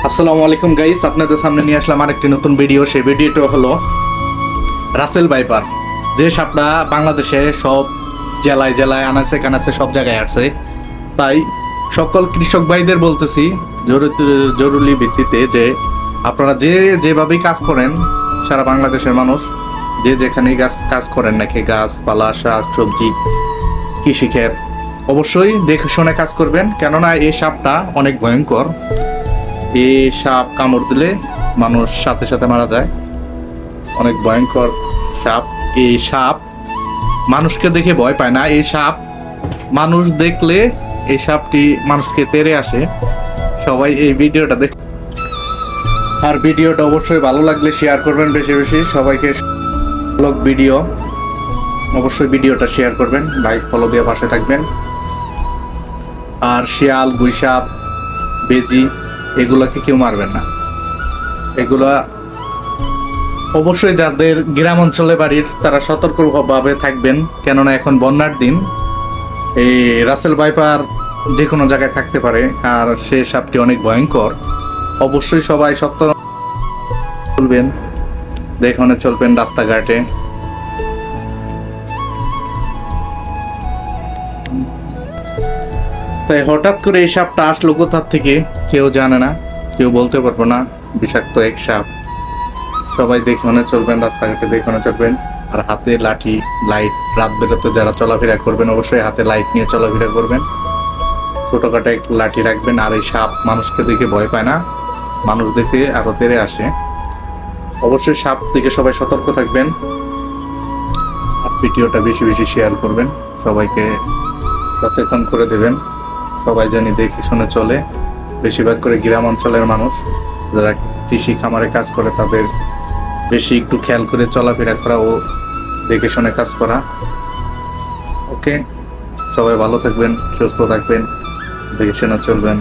আসসালামু আলাইকুম গাইস, আপনাদের সামনে নিয়ে আসলাম আরেকটি নতুন ভিডিও। সেই ভিডিওটা হলো রাসেল ভাইপার। যে সাপটা বাংলাদেশে সব জেলায় জেলায় আনাচে কানাচে সব জায়গায় আছে। তাই সকল কৃষক ভাইদের বলতেছি জরুরি ভিত্তিতে যে আপনারা যে যেভাবেই কাজ করেন, সারা বাংলাদেশের মানুষ যে যেখানেই কাজ করেন নাকি, গাছপালা, শাক সবজি, কৃষিক্ষেত, অবশ্যই দেখে শুনে কাজ করবেন। কেননা এই সাপটা অনেক ভয়ঙ্কর। এই সাপ কামড় দিলে মানুষ সাথে সাথে মারা যায়। অনেক ভয়ঙ্কর সাপ। এই সাপ মানুষকে দেখে ভয় পায় না। এই সাপ মানুষ দেখলে এই সাপটি মানুষকে তেড়ে আসে। সবাই এই ভিডিওটা দেখ, আর ভিডিওটা অবশ্যই ভালো লাগলে শেয়ার করবেন বেশি বেশি সবাইকে। ব্লগ ভিডিও অবশ্যই ভিডিওটা শেয়ার করবেন, লাইক ফলো দিয়ে পাশে থাকবেন। আর শিয়াল, গুইসাপ, বেজি এগুলাকে কেউ মারবেন না। এগুলা অবশ্যই যাদের গ্রাম অঞ্চলে বাড়ির তারা সতর্কভাবে থাকবেন, কেননা এখন বন্যার দিন। এই রাসেল ভাইপার যে কোনো জায়গায় থাকতে পারে, আর সে সাপটি অনেক ভয়ঙ্কর। অবশ্যই সবাই সতর্ক চলবেন, দেখনে চলবেন রাস্তাঘাটে। তাই হঠাৎ করে এই সাপটা আসলো কোথার থেকে কেউ জানে না, কেউ বলতে পারবো না। বিষাক্ত এক সাপ। সবাই দেখে চলবেন, রাস্তাঘাটে দেখে চলবেন। আর হাতে লাঠি, লাইট, রাত বেরোতে যারা চলাফেরা করবেন অবশ্যই হাতে লাইট নিয়ে চলাফেরা করবেন। ছোটখাটো এক লাঠি রাখবেন। আর এই সাপ মানুষকে দেখে ভয় পায় না, মানুষ দেখে আরো তেড়ে আসে। অবশ্যই সাপ থেকে সবাই সতর্ক থাকবেন। আর ভিডিওটা বেশি বেশি শেয়ার করবেন, সবাইকে সচেতন করে দেবেন। সবাই জানি দেখে শুনে চলে। বেশিরভাগ করে গ্রাম অঞ্চলের মানুষ যারা কৃষি খামারে কাজ করে তাদের বেশি একটু খেয়াল করে চলাফেরা করা ও দেখে শুনে কাজ করা। ওকে, সবাই ভালো থাকবেন, সুস্থ থাকবেন, দেখে শুনে চলবেন।